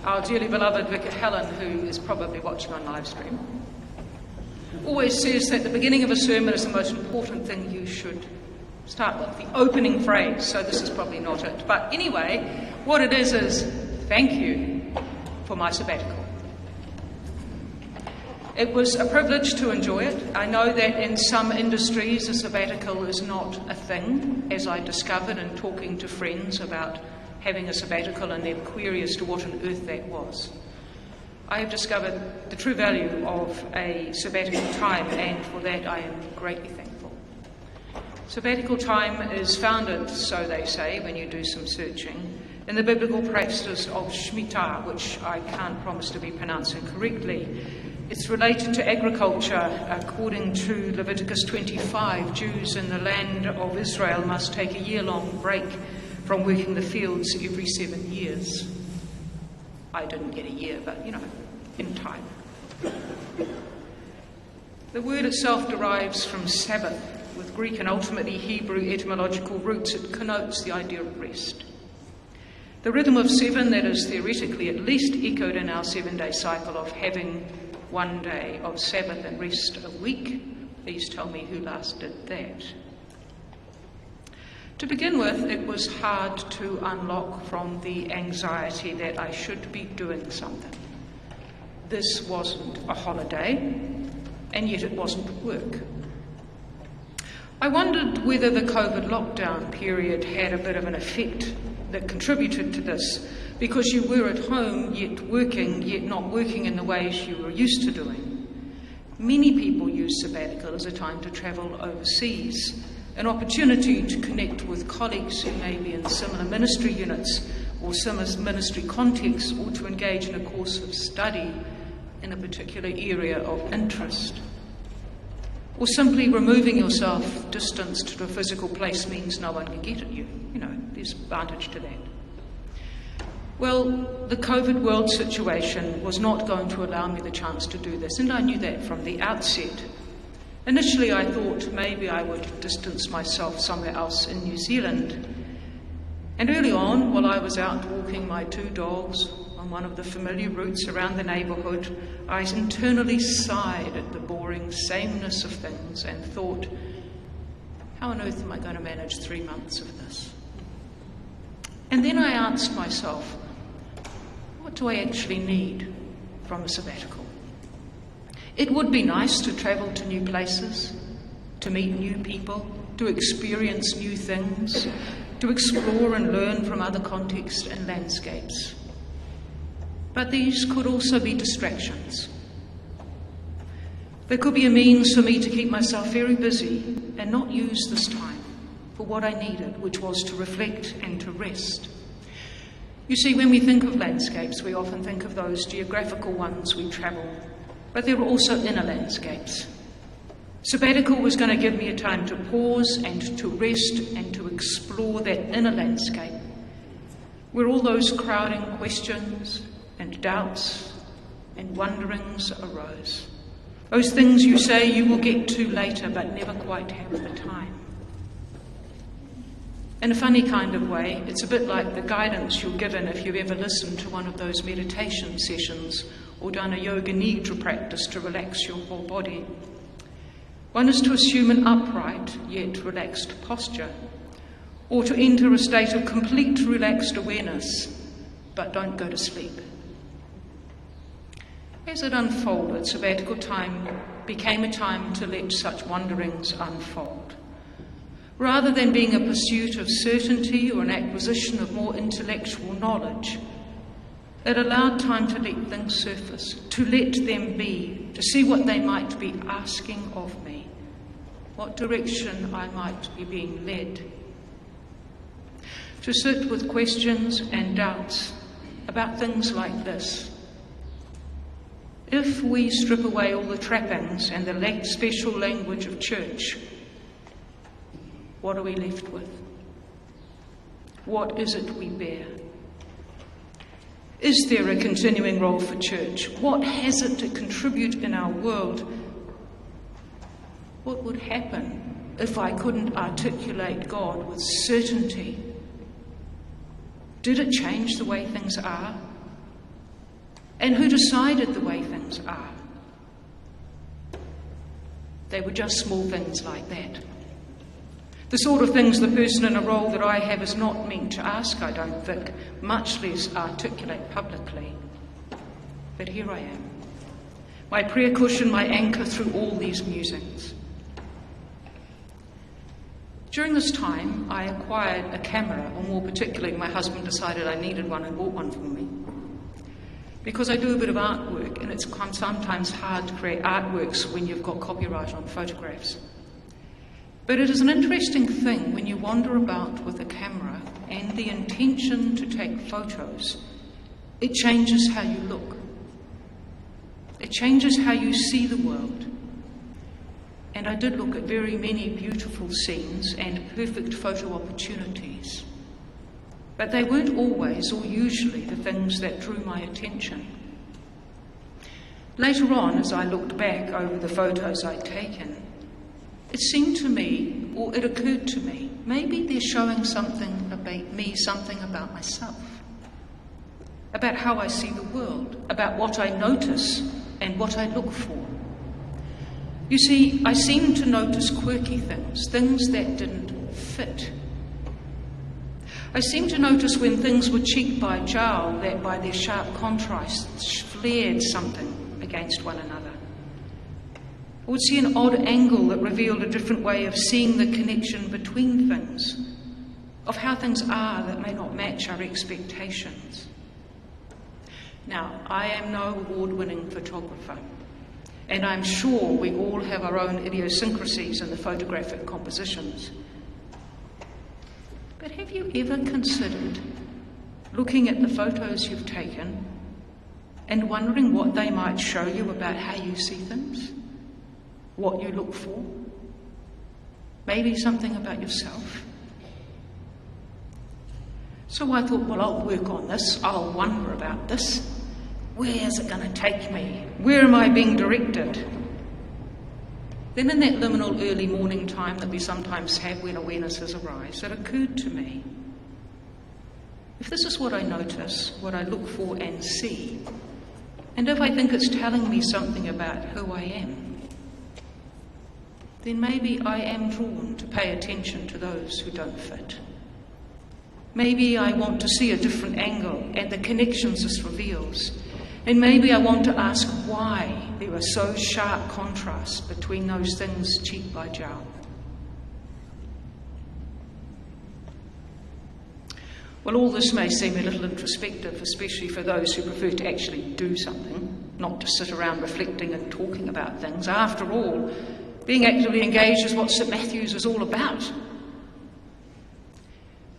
Our dearly beloved Vicar Helen, who is probably watching on live stream, always says that the beginning of a sermon is the most important thing you should start with, the opening phrase, so this is probably not it. But anyway, what it is thank you for my sabbatical. It was a privilege to enjoy it. I know that in some industries a sabbatical is not a thing, as I discovered in talking to friends about having a sabbatical and their query as to what on earth that was. I have discovered the true value of a sabbatical time, and for that I am greatly thankful. Sabbatical time is founded, so they say when you do some searching, in the biblical practice of Shemitah, which I can't promise to be pronouncing correctly. It's related to agriculture. According to Leviticus 25, Jews in the land of Israel must take a year-long break from working the fields every 7 years. I didn't get a year, but, in time. The word itself derives from Sabbath, with Greek and ultimately Hebrew etymological roots. It connotes the idea of rest. The rhythm of 7 that is theoretically at least echoed in our 7-day cycle of having 1 day of Sabbath and rest a week. Please tell me who last did that. To begin with, it was hard to unlock from the anxiety that I should be doing something. This wasn't a holiday, and yet it wasn't work. I wondered whether the COVID lockdown period had a bit of an effect that contributed to this, because you were at home yet not working in the ways you were used to doing. Many people use sabbatical as a time to travel overseas, an opportunity to connect with colleagues who may be in similar ministry units or similar ministry contexts, or to engage in a course of study in a particular area of interest. Or simply removing yourself distance to a physical place means no one can get at you. There's advantage to that. Well, the COVID world situation was not going to allow me the chance to do this, and I knew that from the outset. Initially, I thought maybe I would distance myself somewhere else in New Zealand. And early on, while I was out walking my 2 dogs on one of the familiar routes around the neighbourhood, I internally sighed at the boring sameness of things and thought, how on earth am I going to manage 3 months of this? And then I asked myself, what do I actually need from a sabbatical? It would be nice to travel to new places, to meet new people, to experience new things, to explore and learn from other contexts and landscapes. But these could also be distractions. There could be a means for me to keep myself very busy and not use this time for what I needed, which was to reflect and to rest. You see, when we think of landscapes, we often think of those geographical ones we travel, but there are also inner landscapes. Sabbatical was going to give me a time to pause and to rest and to explore that inner landscape, where all those crowding questions and doubts and wonderings arose. Those things you say you will get to later, but never quite have the time. In a funny kind of way, it's a bit like the guidance you're given if you've ever listened to one of those meditation sessions or done a yoga nidra practice to relax your whole body. One is to assume an upright yet relaxed posture, or to enter a state of complete relaxed awareness, but don't go to sleep. As it unfolded, sabbatical time became a time to let such wanderings unfold. Rather than being a pursuit of certainty or an acquisition of more intellectual knowledge, it allowed time to let things surface, to let them be, to see what they might be asking of me, what direction I might be being led. To sit with questions and doubts about things like this. If we strip away all the trappings and the special language of church, what are we left with? What is it we bear? Is there a continuing role for church? What has it to contribute in our world? What would happen if I couldn't articulate God with certainty? Did it change the way things are? And who decided the way things are? They were just small things like that. The sort of things the person in a role that I have is not meant to ask, I don't think, much less articulate publicly. But here I am, my prayer cushion, my anchor through all these musings. During this time, I acquired a camera, or more particularly, my husband decided I needed one and bought one for me. Because I do a bit of artwork, and it's sometimes hard to create artworks when you've got copyright on photographs. But it is an interesting thing when you wander about with a camera and the intention to take photos. It changes how you look. It changes how you see the world. And I did look at very many beautiful scenes and perfect photo opportunities. But they weren't always or usually the things that drew my attention. Later on, as I looked back over the photos I'd taken, it seemed to me, or it occurred to me, maybe they're showing something about me, something about myself, about how I see the world, about what I notice and what I look for. You see, I seemed to notice quirky things, things that didn't fit. I seemed to notice when things were cheek by jowl that by their sharp contrasts flared something against one another. I would see an odd angle that revealed a different way of seeing the connection between things, of how things are that may not match our expectations. Now, I am no award-winning photographer, and I'm sure we all have our own idiosyncrasies in the photographic compositions. But have you ever considered looking at the photos you've taken and wondering what they might show you about how you see things? What you look for? Maybe something about yourself? So I thought, well, I'll work on this. I'll wonder about this. Where's it going to take me? Where am I being directed? Then in that liminal early morning time that we sometimes have when awarenesses arise, it occurred to me, if this is what I notice, what I look for and see, and if I think it's telling me something about who I am, then maybe I am drawn to pay attention to those who don't fit. Maybe I want to see a different angle and the connections this reveals. And maybe I want to ask why there are so sharp contrasts between those things cheek by jowl. Well, all this may seem a little introspective, especially for those who prefer to actually do something, not to sit around reflecting and talking about things. After all, being actively engaged is what St Matthew's is all about.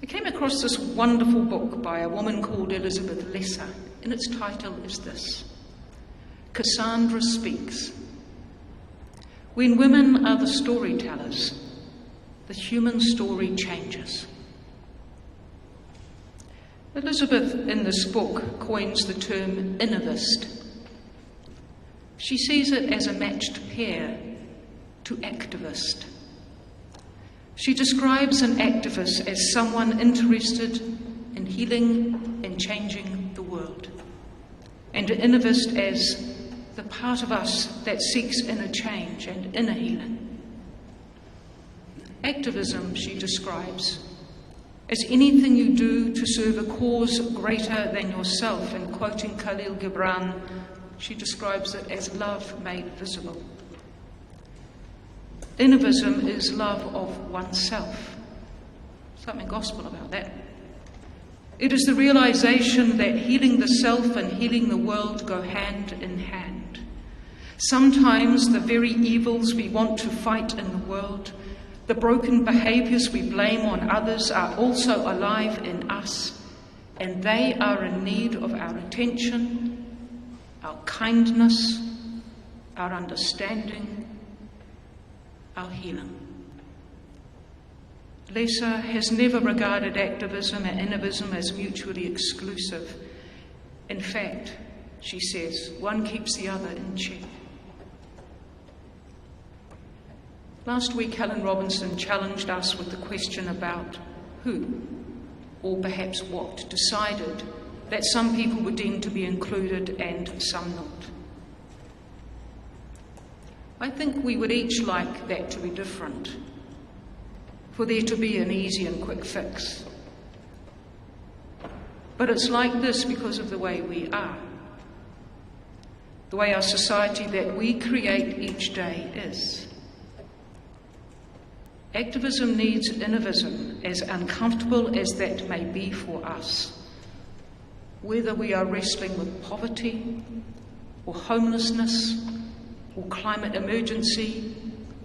I came across this wonderful book by a woman called Elizabeth Lesser, and its title is this: Cassandra Speaks. When women are the storytellers, the human story changes. Elizabeth, in this book, coins the term innovist. She sees it as a matched pair to activist. She describes an activist as someone interested in healing and changing the world, and an innovist as the part of us that seeks inner change and inner healing. Activism, she describes, as anything you do to serve a cause greater than yourself, and quoting Khalil Gibran, she describes it as love made visible. Innovism is love of oneself. Something gospel about that. It is the realization that healing the self and healing the world go hand in hand. Sometimes the very evils we want to fight in the world, the broken behaviours we blame on others, are also alive in us, and they are in need of our attention, our kindness, our understanding, our healing. Lesser has never regarded activism and innovism as mutually exclusive. In fact, she says, one keeps the other in check. Last week, Helen Robinson challenged us with the question about who, or perhaps what, decided that some people were deemed to be included and some not. I think we would each like that to be different, for there to be an easy and quick fix. But it's like this because of the way we are, the way our society that we create each day is. Activism needs innovism, as uncomfortable as that may be for us. Whether we are wrestling with poverty, or homelessness, or climate emergency,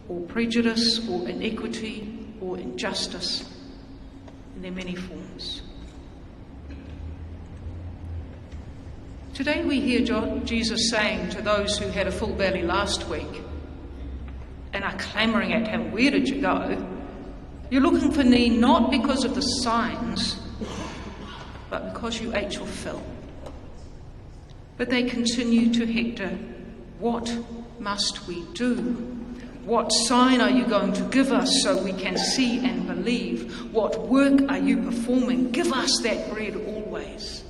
or prejudice, or inequity, or injustice, in their many forms. Today we hear Jesus saying to those who had a full belly last week and are clamouring at him, "Where did you go? You're looking for me not because of the signs, but because you ate your fill." But they continue to hector, "What must we do? What sign are you going to give us so we can see and believe? What work are you performing? Give us that bread always."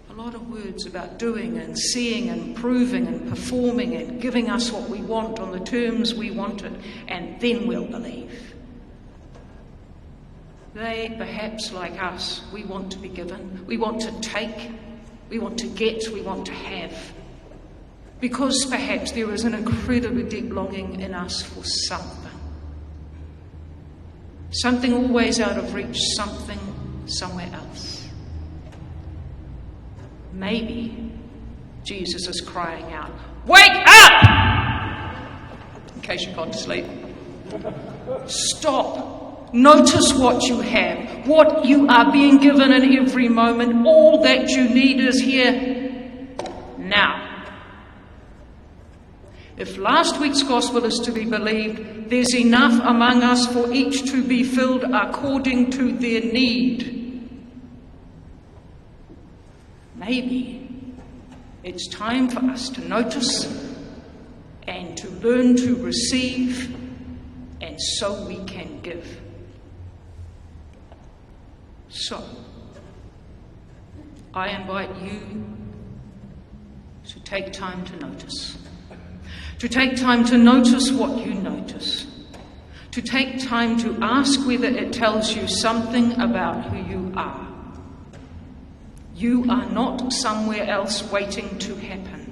A lot of words about doing and seeing and proving and performing and giving us what we want on the terms we want it, and then we'll believe. They, perhaps like us, we want to be given, we want to take, we want to get, we want to have. Because perhaps there is an incredibly deep longing in us for something. Something always out of reach, something somewhere else. Maybe Jesus is crying out, "Wake up!" In case you've gone to sleep. Stop. Notice what you have, what you are being given in every moment. All that you need is here now. If last week's gospel is to be believed, there's enough among us for each to be filled according to their need. Maybe it's time for us to notice and to learn to receive, and so we can give. So, I invite you to take time to notice. To take time to notice what you notice. To take time to ask whether it tells you something about who you are. You are not somewhere else waiting to happen.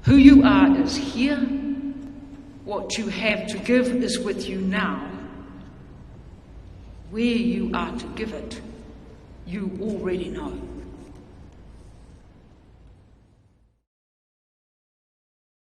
Who you are is here. What you have to give is with you now. Where you are to give it, you already know.